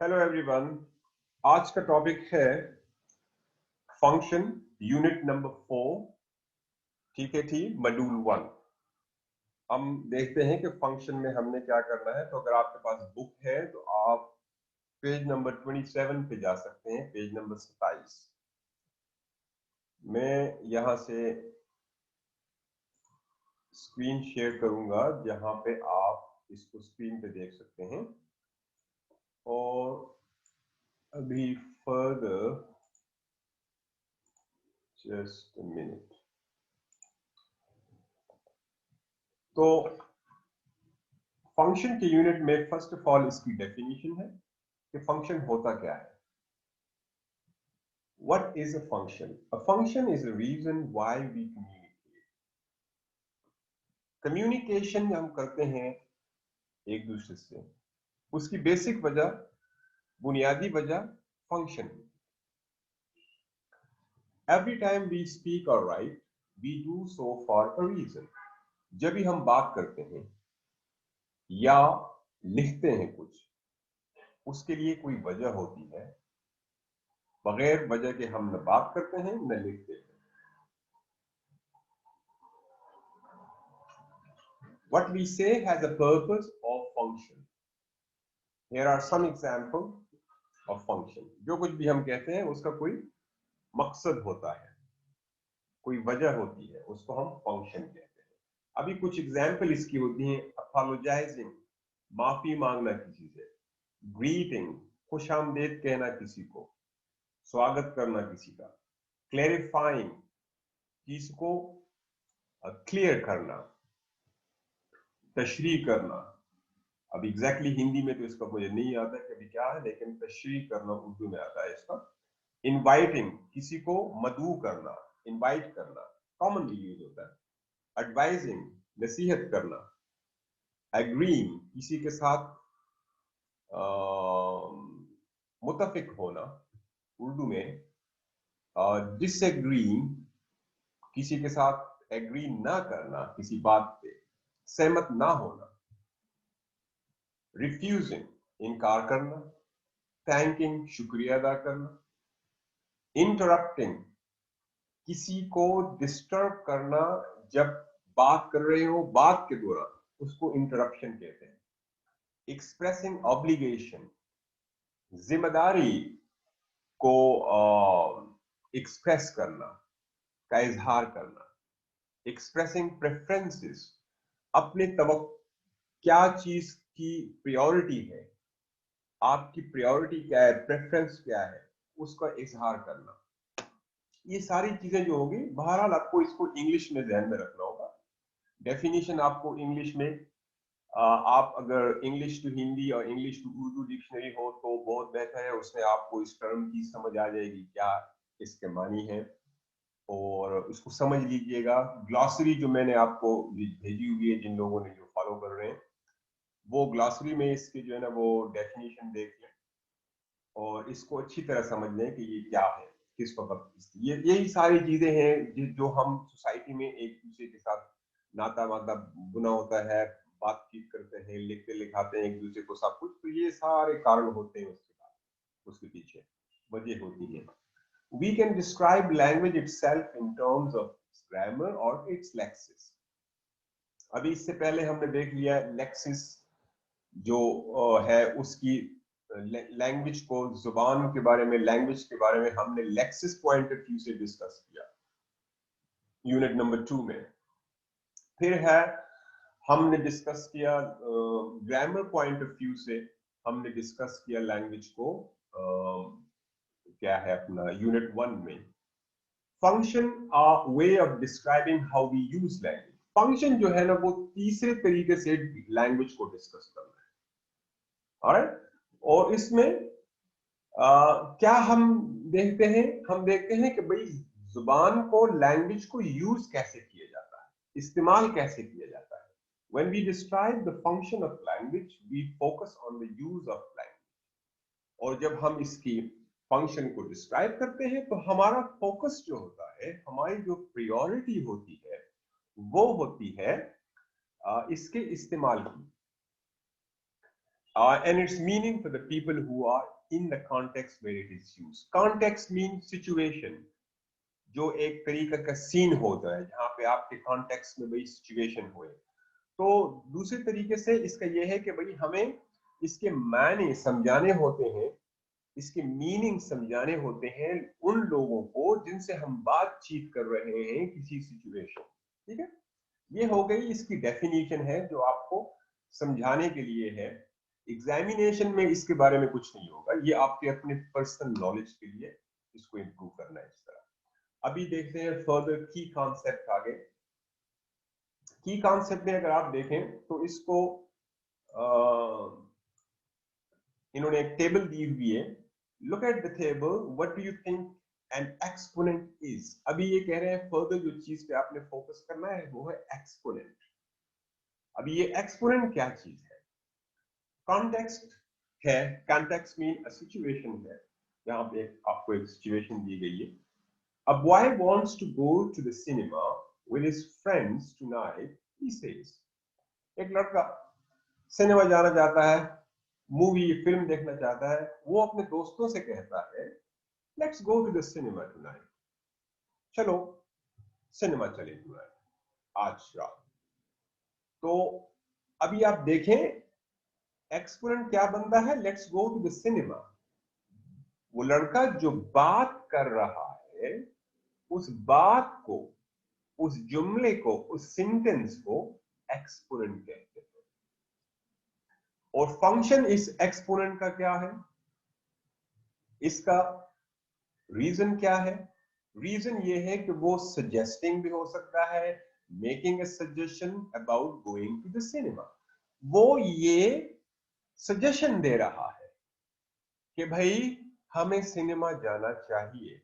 Hello everyone. आज का topic है फंक्शन, यूनिट नंबर 4। ठीक है, ठीक, मॉड्यूल 1। हम देखते हैं कि फंक्शन में हमने क्या करना है। तो अगर आपके पास बुक है तो आप पेज नंबर 27 पे जा सकते हैं, पेज नंबर 27। मैं यहां से स्क्रीन शेयर करूंगा जहां पे आप इसको स्क्रीन पे देख सकते हैं। और अभी फर्दर जस्ट अ मिनट। तो फंक्शन के यूनिट में फर्स्ट ऑफ ऑल इसकी डेफिनेशन है कि फंक्शन होता क्या है। What is a function? A function is a reason why we communicate. Communication हम करते हैं एक दूसरे से, उसकी बेसिक वजह, बुनियादी वजह function. Every time we speak और write we do so for a reason. जब भी हम बात करते हैं या लिखते हैं कुछ, उसके लिए कोई वजह होती है। बगैर वजह के हम न बात करते हैं न लिखते हैं। What we say has a purpose or function. Here are some examples of function. जो कुछ भी हम कहते हैं उसका कोई मकसद होता है, कोई वजह होती है, उसको हम फंक्शन कहते हैं। अभी कुछ एग्जाम्पल इसकी होती हैं। अपोलोजाइजिंग, माफी मांगना किसी से। ग्रीटिंग, खुश आमदेद कहना किसी को, स्वागत करना किसी का। क्लेरिफाइंग, चीज को क्लियर करना, तशरीह करना। अब एग्जैक्टली हिंदी में तो इसका मुझे नहीं आता कि अभी क्या है, लेकिन तशरीह करना उर्दू में आता है इसका। इनवाइटिंग, किसी को मदऊ करना, इनवाइट करना, कॉमनली यूज होता है। एडवाइजिंग, नसीहत करना। एग्रीइंग, किसी के साथ मुतफिक होना उर्दू में। डिसएग्रीइंग, किसी के साथ एग्री ना करना, किसी बात पे सहमत ना होना। रिफ्यूजिंग, इनकार करना। थैंकिंग, शुक्रिया अदा करना। इंटरप्टिंग, किसी को डिस्टर्ब करना, जब बात कर रहे हो बात के दौरान, उसको इंटरप्शन कहते हैं। एक्सप्रेसिंग ऑब्लिगेशन, जिम्मेदारी को एक्सप्रेस करना, का इजहार करना। एक्सप्रेसिंग प्रेफरेंसेस, अपने क्या चीज की प्रायोरिटी है, आपकी प्रायोरिटी क्या है, प्रेफरेंस क्या है, उसका इजहार करना। ये सारी चीजें जो होगी, बहरहाल आपको इसको इंग्लिश में ध्यान में रखना होगा। डेफिनेशन आपको इंग्लिश में, आप अगर इंग्लिश टू हिंदी और इंग्लिश टू उर्दू डिक्शनरी हो तो बहुत बेहतर है। उसमें आपको इस टर्म की समझ आ जाएगी क्या इसके मानी है, और उसको समझ लीजिएगा। ग्लॉसरी जो मैंने आपको भेजी हुई है, जिन लोगों ने जो फॉलो कर रहे हैं, वो ग्लॉसरी में इसके जो है ना वो डेफिनेशन देख लें और इसको अच्छी तरह समझ लें कि ये क्या है, किस वक्त। ये यही सारी चीजें हैं जो हम सोसाइटी में एक दूसरे के साथ नाता वाता बुना होता है, बातचीत करते हैं, लिखते लिखाते हैं एक दूसरे को सब कुछ। तो ये सारे कारण होते हैं उसके बाद, उसके पीछे वजह होती है। We can describe language itself in terms of grammar or its lexis. अभी इससे पहले हमने देख लिया लेक्सिस जो है उसकी लैंग्वेज को, जुबान के बारे में, लैंग्वेज के बारे में हमने लेक्सिस पॉइंट ऑफ व्यू से डिस्कस किया यूनिट नंबर 2 में। फिर है हमने डिस्कस किया ग्रामर पॉइंट ऑफ व्यू से, हमने डिस्कस किया लैंग्वेज को क्या है अपना यूनिट 1 में। Function are way of describing how we use language. Function जो है ना वो तीसरे तरीके से लैंग्वेज को डिस्कस करना है। ऑलराइट, और इसमें क्या हम देखते हैं, हम देखते हैं कि भाई जुबान को, लैंग्वेज को यूज कैसे किया जाता है, इस्तेमाल कैसे किया जाता है। When we describe the function of language, we focus on the use of language. और जब हम इसकी फंक्शन को डिस्क्राइब करते हैं तो हमारा फोकस जो होता है, हमारी जो प्रायोरिटी होती है, वो होती है इसके इस्तेमाल की। and its meaning for the people who are in the context where it is used. Context means situation. जो एक तरीका का सीन होता है जहां पे आपके कॉन्टेक्स्ट में वही सिचुएशन हुए। तो दूसरे तरीके से इसका यह है कि भाई हमें इसके मायने समझाने होते हैं, इसके मीनिंग समझाने होते हैं उन लोगों को जिनसे हम बातचीत कर रहे हैं किसी सिचुएशन। ठीक है, ये हो गई इसकी डेफिनेशन है जो आपको समझाने के लिए है। एग्जामिनेशन में इसके बारे में कुछ नहीं होगा, ये आपके अपने पर्सनल नॉलेज के लिए इसको इंप्रूव करना है इस तरह। अभी देखते हैं फर्दर की कॉन्सेप्ट आगे। की कॉन्सेप्ट में अगर आप देखें तो इसको इन्होंने एक टेबल दी हुई है। Look at the table, what do you think N exponent is. अभी ये कह रहे हैं फर्दर जो चीज पे आपने फोकस करना है वो है एक्सपोनेंट। अभी ये एक्सपोनेंट क्या चीज है? कॉन्टेक्स्ट है, कॉन्टेक्स्ट मीन अ सिचुएशन है, यहाँ पे आपको एक सिचुएशन दी गई है। A boy wants to go to the cinema with his friends tonight, he says. एक लड़का सिनेमा जाना चाहता है, मूवी फिल्म देखना चाहता है, वो अपने दोस्तों से कहता है let's go to the cinema tonight, चलो सिनेमा चले टुनाइट, आज रात। तो अभी आप देखें एक्सपोनेंट क्या बनता है, let's go to the cinema. वो लड़का जो बात कर रहा है उस बात को, उस जुमले को, उस सेंटेंस को एक्सपोनेंट कहते हैं। और फंक्शन इस एक्सपोनेंट का क्या है, इसका रीजन क्या है? रीजन ये है कि वो सजेस्टिंग भी हो सकता है, making a suggestion about going to the cinema. वो ये सजेशन दे रहा है कि भाई हमें सिनेमा जाना चाहिए।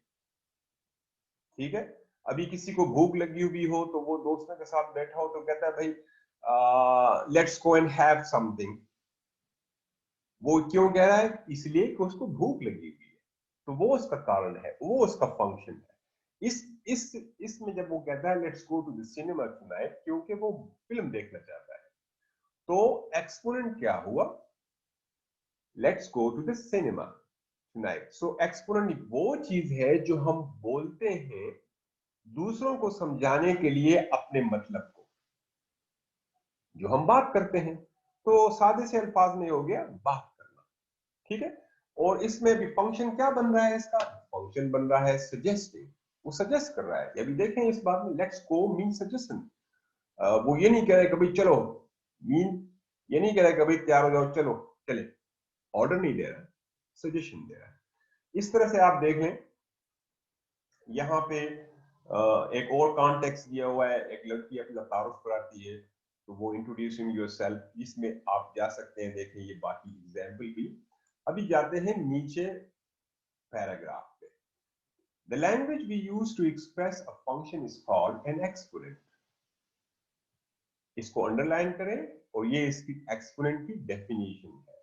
ठीक है, अभी किसी को भूख लगी हुई हो तो वो दोस्तों के साथ बैठा हो तो कहता है भाई let's go and have something. वो क्यों कह रहा है? इसलिए कि उसको भूख लगी हुई है, तो वो उसका कारण है, वो उसका फंक्शन है। इसमें जब वो कहता है let's go to the cinema tonight, क्योंकि वो फिल्म देखना चाहता है, तो एक्सपोनेंट क्या हुआ? Let's go to the cinema tonight. So exponent वो चीज है जो हम बोलते हैं दूसरों को समझाने के लिए अपने मतलब को, जो हम बात करते हैं। तो सादे से अल्फाज में हो गया बात करना। ठीक है, और इसमें भी फंक्शन क्या बन रहा है? इसका फंक्शन बन रहा है सजेस्टिंग, वो सजेस्ट कर रहा है। अभी देखें इस बात में लेट्स गो मीन सजेशन। वो ये नहीं कह रहा है कभी चलो, मीन ये नहीं कह रहा है कभी तैयार हो जाओ चलो चले, ऑर्डर नहीं दे रहा है, सजेशन दे रहा है। इस तरह से आप देखें यहाँ पे एक और कॉन्टेक्स्ट दिया हुआ है, एक लड़की अपना तारुफ कराती है तो वो इंट्रोड्यूसिंग योरसेल्फ, इसमें आप जा सकते हैं देखें ये बाकी एग्जाम्पल भी। अभी जाते हैं नीचे पैराग्राफ पे। The language we use to express a function is called an exponent. इसको अंडरलाइन करें और ये इसकी एक्सपोनेंट की डेफिनेशन है।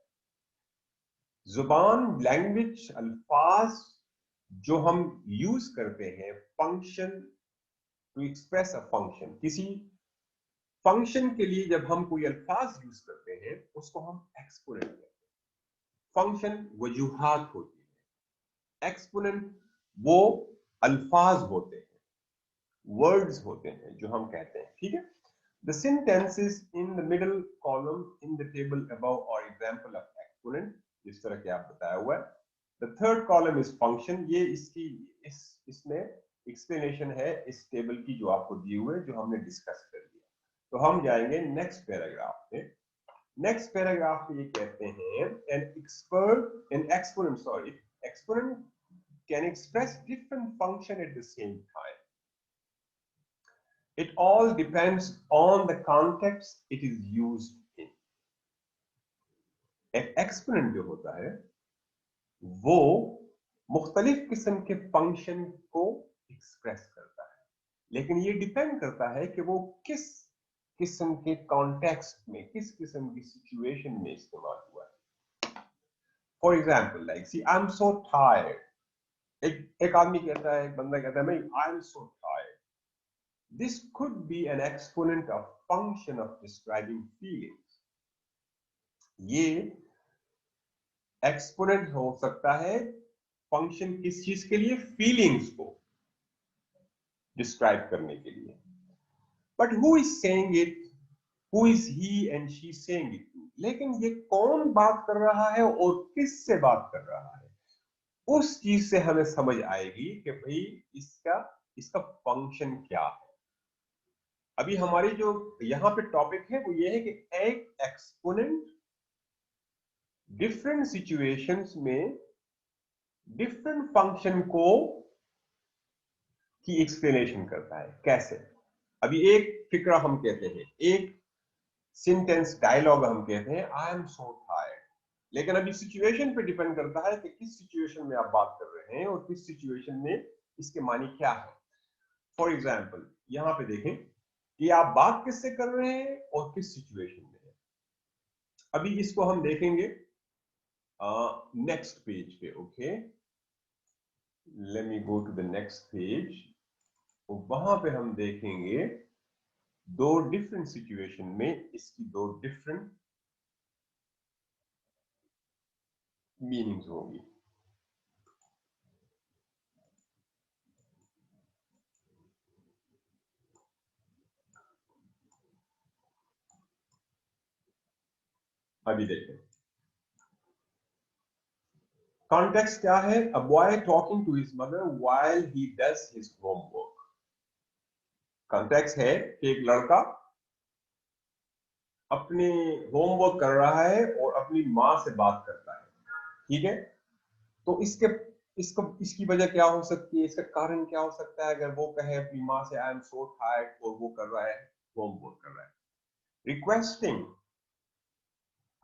जुबान, लैंग्वेज, अल्फाज जो हम यूज करते हैं function to express a function, किसी फंक्शन के लिए जब हम कोई अल्फाज यूज करते हैं उसको हम एक्सपोनेंट कहते हैं। फंक्शन वजूहात होती है, एक्सपोनेंट वो अल्फाज होते हैं, वर्ड्स होते हैं जो हम कहते हैं। ठीक है, the sentences in the middle column in the table above are example of exponent, जिस तरह के आप बताया हुआ है। the third column is function, ये इसकी इसमें एक्सप्लेनेशन है इस टेबल की जो आपको दी हुई है, जो हमने डिस्कस कर लिया। तो हम जाएंगे नेक्स्ट पैराग्राफ पे। नेक्स्ट पैराग्राफ में ये कहते हैं an exponent, sorry, exponent can express different function at the same time. It all depends on the context it is used in. एक एक्सपोनेंट जो होता है वो मुख्तलिफ किस्म के फंक्शन को एक्सप्रेस करता है, लेकिन ये डिपेंड करता है कि वो किस किस्म के कॉन्टेक्स्ट में, किस किस्म की सिचुएशन में इस्तेमाल हुआ है। For example like see I am so tired, एक आदमी कहता है, एक बंदा कहता है मैं I am so tired. This could be an exponent of function of describing feelings. ये एक्सपोनेंट हो सकता है फंक्शन किस चीज के लिए, फीलिंग्स को डिस्क्राइब करने के लिए। But who is saying it, who is he and she saying it, लेकिन ये कौन बात कर रहा है और किस से बात कर रहा है, उस चीज से हमें समझ आएगी कि भाई इसका इसका फंक्शन क्या है। अभी हमारी जो यहां पे टॉपिक है वो ये है कि एक एक्सपोनेंट डिफरेंट सिचुएशंस में डिफरेंट फंक्शन को की एक्सप्लेनेशन करता है। कैसे? अभी एक फिक्रा हम कहते हैं, एक सेंटेंस डायलॉग हम कहते हैं, आई एम सो टायर्ड, लेकिन अभी सिचुएशन पे डिपेंड करता है कि किस सिचुएशन में आप बात कर रहे हैं और किस सिचुएशन में इसके मानी क्या है। फॉर एग्जाम्पल यहां पे देखें कि आप बात किससे कर रहे हैं और किस सिचुएशन में है। अभी इसको हम देखेंगे नेक्स्ट पेज पे। Okay, let me go to the next page. वहां पे हम देखेंगे दो डिफरेंट सिचुएशन में इसकी दो डिफरेंट मीनिंग्स होंगी। अभी देखें कॉन्टेक्स्ट क्या है। A boy talking to his mother while he does his homework. Context है कि एक लड़का अपने होमवर्क कर रहा है और अपनी माँ से बात करता है। ठीक है, तो इसकी वजह क्या हो सकती है, इसका कारण क्या हो सकता है अगर वो कहे अपनी माँ से आई एम सो टायर्ड और वो कर रहा है, होमवर्क कर रहा है। Requesting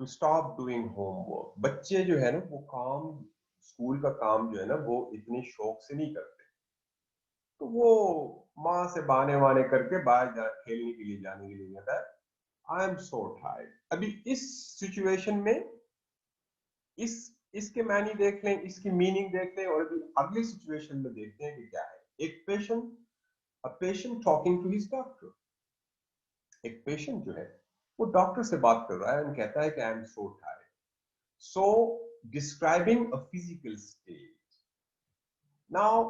to stop doing homework. बच्चे जो है ना वो काम, स्कूल का काम जो है ना वो इतने शौक से नहीं करते, तो वो माँ से बहाने वाने करके बाहर खेलने के लिए जाने के लिए कहता है आई एम सो टायर्ड। अभी इस सिचुएशन में इस इसके मानी देख लें, इसकी मीनिंग देख लें, और अभी अगली सिचुएशन में देखते हैं कि क्या है। एक patient, a patient talking to his doctor. एक पेशेंट जो है वो डॉक्टर से बात कर रहा है और कहता है कि आई am so tired. So describing a physical state. Now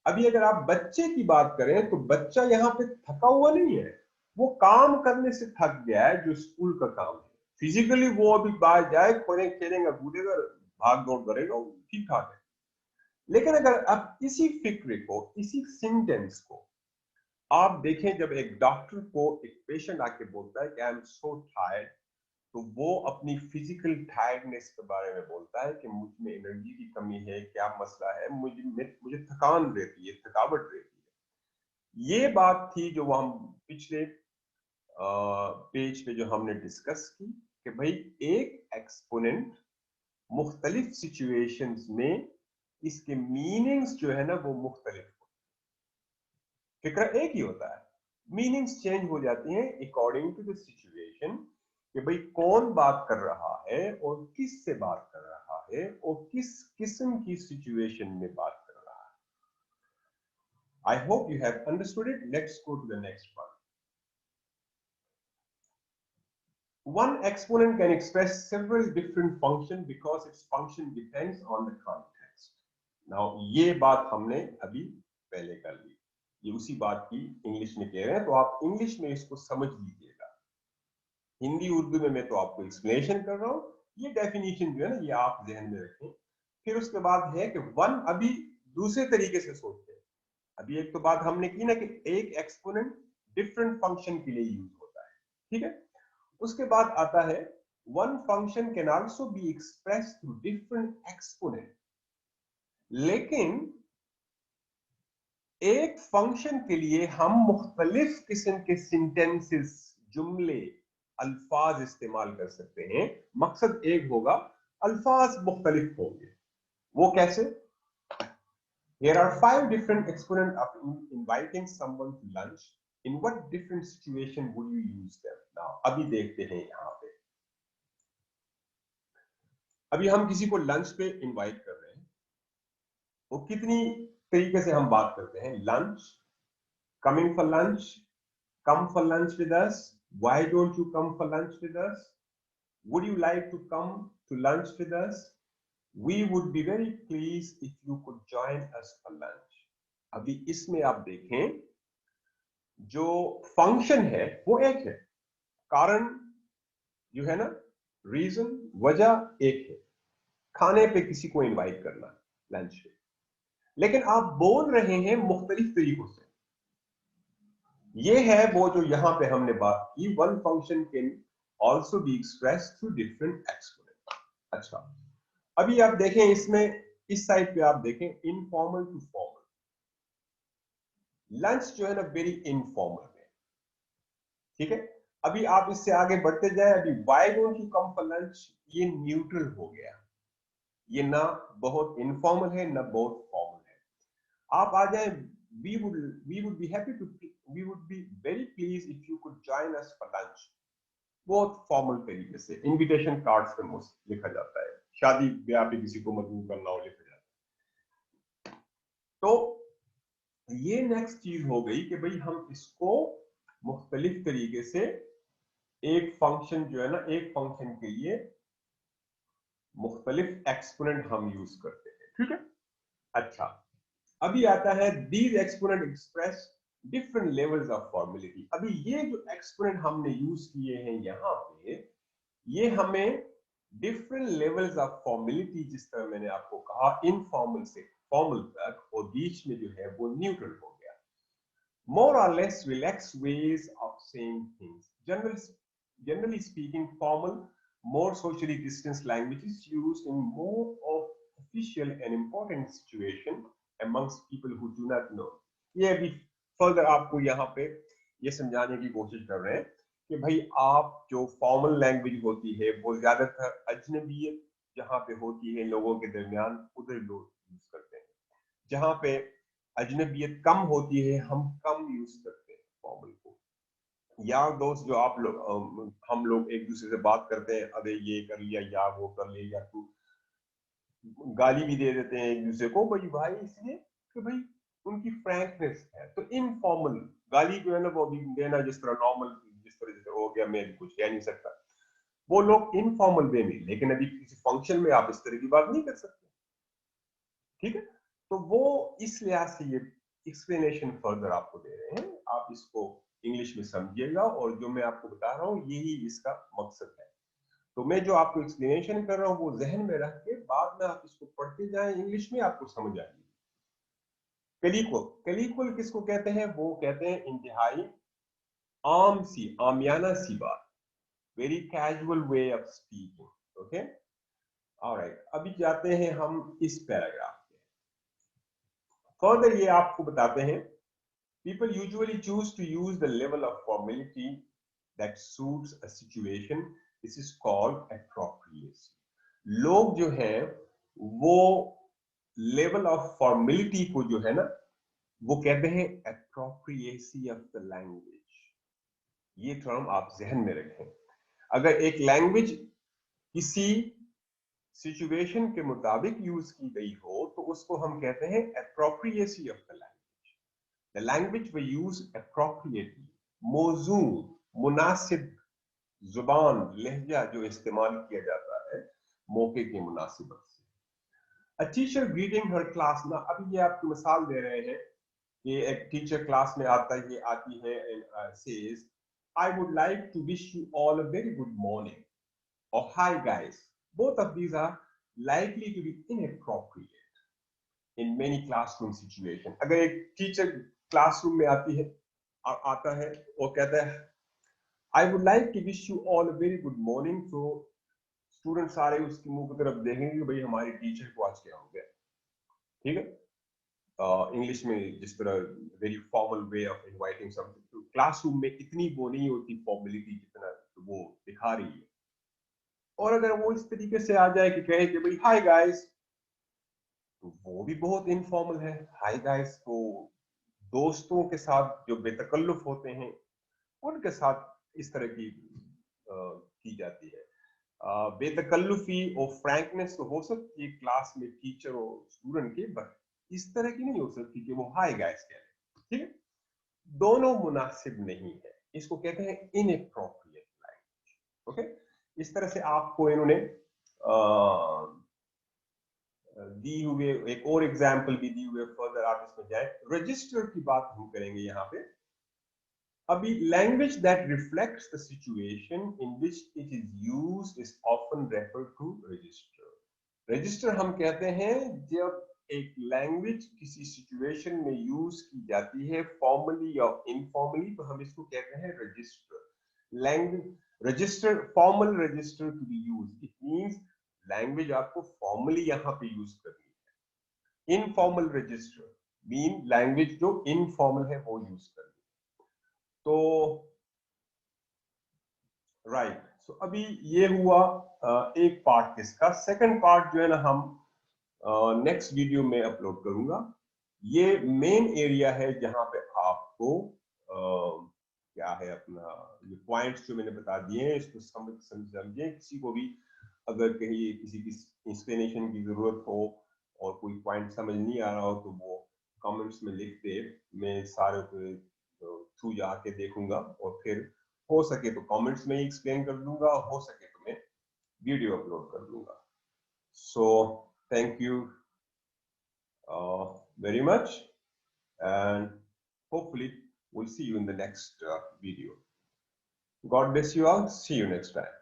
अभी अगर आप बच्चे की बात करें तो बच्चा यहाँ पे थका हुआ नहीं है, वो काम करने से थक गया है जो स्कूल का काम है। फिजिकली वो अभी बाहर जाए, खेलेगा कूदेगा, भाग दौड़ करेगा, ठीक ठाक है। लेकिन अगर आप इसी फिक्र को, इसी सेंटेंस को आप देखें, जब एक डॉक्टर को एक पेशेंट आके बोलता है कि आई एम सो टायर्ड, तो वो अपनी फिजिकल टायर्डनेस के बारे में बोलता है कि मुझ में एनर्जी की कमी है, क्या मसला है, मुझे थकान रहती है, थकावट रहती है। ये बात थी जो हम पिछले पेज पे जो हमने डिस्कस की कि भाई एक एक्सपोनेंट मुख्तलिफ सिचुएशंस में इसके मीनिंग्स जो है ना वो मुख्तलिफ, फिक्र एक ही होता है, मीनिंग्स चेंज हो जाती हैं अकॉर्डिंग टू द सिचुएशन कि भाई कौन बात कर रहा है और किस से बात कर रहा है और किस किस्म की सिचुएशन में बात कर रहा है। I hope you have understood it. Let's go to the next one. One exponent can express several different functions because its function depends on the context. Now ये बात हमने अभी पहले कर ली, ये उसी बात की इंग्लिश में कह रहे हैं, तो आप इंग्लिश में इसको समझ लीजिएगा। हिंदी उर्दू में मैं तो आपको एक्सप्लेनेशन कर रहा हूँ, ये डेफिनेशन जो है ना ये आप ध्यान में रखें। फिर उसके बाद है कि वन, अभी दूसरे तरीके से सोचते हैं। अभी एक तो बात हमने की ना कि एक एक्सपोनेंट डिफरेंट फंक्शन के लिए यूज होता है, ठीक है। उसके बाद आता है one function can also be express through different exponent. लेकिन एक फंक्शन के लिए हम मुख्तलिफ किस्म के सेंटेंसेस, जुमले, अल्फाज इस्तेमाल कर सकते हैं। मकसद एक होगा, अल्फाज मुख्तलिफ होंगे। वो कैसे? Here are 5 different exponents of inviting someone to lunch. In what different situation would you use them? Now, अभी देखते हैं यहाँ पे। अभी हम किसी को लंच पे इनवाइट कर रहे हैं, वो कितनी तरीके से हम बात करते हैं। Lunch, coming for lunch, come for lunch with us, why don't you come for lunch with us, would you like to come to lunch with us, we would be very please if you could join us for lunch. अभी इसमें आप देखें जो function है वो एक है, कारण जो है ना, रीजन, वजह एक है, खाने पे किसी को इनवाइट करना लंच पे, लेकिन आप बोल रहे हैं मुख्तलिफ तरीकों से। ये है वो जो यहां पे हमने बात की, one function can also be express through different exponent. अच्छा, अभी आप देखें इसमें, इस साइड पे आप देखें इनफॉर्मल टू फॉर्मल। लंच जो है ना वेरी इनफॉर्मल है, ठीक है। अभी आप इससे आगे बढ़ते जाए, अभी why don't you come for lunch, ये न्यूट्रल हो गया, ये ना बहुत इनफॉर्मल है ना बहुत फॉर्मल है। आप आ जाए, we would be happy to, we would be very please if you could join us for lunch, बहुत फॉर्मल तरीके से इनविटेशन कार्ड्स पे मोस्ट लिखा जाता है, शादी ब्याह पे किसी को मदबू करना हो लिखा जाता है। तो ये नेक्स्ट चीज हो गई कि भाई हम इसको मुख्तलिफ तरीके से, एक फंक्शन जो है ना, एक फंक्शन के लिए मुख्तलिफ एक्सपोनेंट हम यूज करते हैं, ठीक है। अच्छा, अभी आता है these exponent express different levels of formality. अभी ये जो एक्सपोनेंट हमने यूज किए हैं यहाँ पे, ये हमें डिफरेंट लेवल्स ऑफ फॉर्मेलिटी, जिस तरह मैंने आपको कहा इनफॉर्मल से फॉर्मल तक, और बीच में जो है वो न्यूट्रल हो गया, more or less relaxed ways of saying things. Generally speaking, formal, more socially distanced language is used in more of official and important situation amongst people who do not know. ये अभी further आपको यहाँ पे ये समझाने की कोशिश कर रहे हैं कि भाई आप जो फॉर्मल लैंग्वेज होती है वो ज्यादातर अजनबियत जहाँ पे होती है लोगों के दरमियान, उधर लोग यूज करते हैं। जहाँ पे अजनबियत कम होती है हम कम यूज करते हैं फॉर्मल को। यार दोस्त जो आप लोग, हम लोग एक दूसरे से बात करते हैं, अरे ये कर लिया या वो कर लिया, या तू, गाली भी दे देते हैं एक दूसरे को भाई भाई, इसलिए कि भाई उनकी फ्रैंकनेस है। तो इनफॉर्मल गाली जो है ना वो भी देना, जिस तरह नॉर्मल, जिस तरह जैसे हो गया, मैं कुछ कह नहीं सकता, वो लोग इनफॉर्मल वे में, लेकिन अभी किसी फंक्शन में आप इस तरह की बात नहीं कर सकते, ठीक है। तो वो इस लिहाज से ये एक्सप्लेनेशन फर्दर आपको दे रहे हैं, आप इसको इंग्लिश में समझिएगा, और जो मैं आपको बता रहा हूँ यही इसका मकसद है। तो मैं जो आपको एक्सप्लेनेशन कर रहा हूँ वो जहन में रख के बाद में आप इसको पढ़ते जाएं इंग्लिश में, आपको समझ आएगी। कलीकुल, कलीकुल किसको कहते हैं, वो कहते हैं इंतहाई आम सी, आमियाना सी बात, very casual way of speaking, okay. Alright, अभी जाते हैं हम इस पैराग्राफ पे। फर्दर ये आपको बताते हैं, people usually choose to use the level of formality that suits a situation. This is called appropriacy. लोग जो हैं वो लेवल ऑफ फॉर्मेलिटी को जो है ना वो कहते हैं appropriacy of the language। ये टर्म आप जहन में रखें। अगर एक लैंग्वेज किसी सिचुएशन के मुताबिक यूज की गई हो तो उसको हम कहते हैं appropriacy of the language। The language we use appropriately, मौजू, मुनासिब जुबान, लहजा जो इस्तेमाल किया जाता है मौके की मुनासिबत से। A teacher greeting her class, ना अभी ये आपको मिसाल दे रहे हैं कि एक टीचर क्लास में आती है and says, I would like to wish you all a very good morning, or hi guys. Both of these are likely to be inappropriate in many classroom situation। अगर एक टीचर क्लासरूम में आता है और कहता है I would like to wish you all a very good morning, तो student सारे उसके मुंह की तरफ देखेंगे कि भाई हमारी टीचर को आज क्या हो गया, ठीक है। इंग्लिश में जिस तरह very formal way of inviting something, तो क्लासरूम में इतनी वो नहीं होती फॉर्मेलिटी जितना तो वो दिखा रही है। और अगर वो इस तरीके से आ जाए कि कहे कि भाई हाय गाइस, तो वो भी बहुत इनफॉर्मल है। हाय गाइस को दोस्तों के साथ जो बेतकल्लुफ होते हैं उनके साथ इस तरह की जाती है। बेतकल्लुफी और फ्रैंकनेस तो हो सकती है क्लास में टीचर और स्टूडेंट की, बट इस तरह की नहीं हो सकती कि वो हाय गाइस कह रहे, ठीक है। दोनों मुनासिब नहीं है, इसको कहते हैं इनएप्रोप्रिएट लैंग्वेज, ओके। इस तरह से आपको इन्होंने दी हुए एक और एग्जाम्पल भी दी हुए, फर्दर आप इसमें जाए। रजिस्टर की बात हम करेंगे यहाँ पे। अभी language that reflects the situation in which it is used is often referred to register. Register हम कहते हैं जब एक लैंग्वेज किसी सिचुएशन में यूज की जाती है, फॉर्मली या इनफॉर्मली, तो हम इसको कहते हैं register. Language register, formal register to be use, it means language आपको फॉर्मली यहाँ पे यूज करनी है। इनफॉर्मल रजिस्टर मीन लैंग्वेज जो इनफॉर्मल है वो यूज करनी है। तो राइट, सो अभी ये हुआ एक पार्ट किसका। सेकंड पार्ट जो है ना हम नेक्स्ट वीडियो में अपलोड करूंगा। ये मेन एरिया है जहां पे आपको क्या है अपना ये पॉइंट्स जो मैंने बता दिए हैं इसको समझिए। किसी को भी अगर कहीं किसी की एक्सप्लेनेशन की जरूरत हो और कोई पॉइंट समझ नहीं आ रहा हो तो वो कमेंट्स में लिख दे, मैं सारे थ्रू जाके देखूंगा और फिर हो सके तो कमेंट्स में ही एक्सप्लेन कर दूंगा, हो सके तो मैं वीडियो अपलोड कर दूंगा। So thank you very much, and hopefully we'll see you in the next video. God bless you all. See you next time.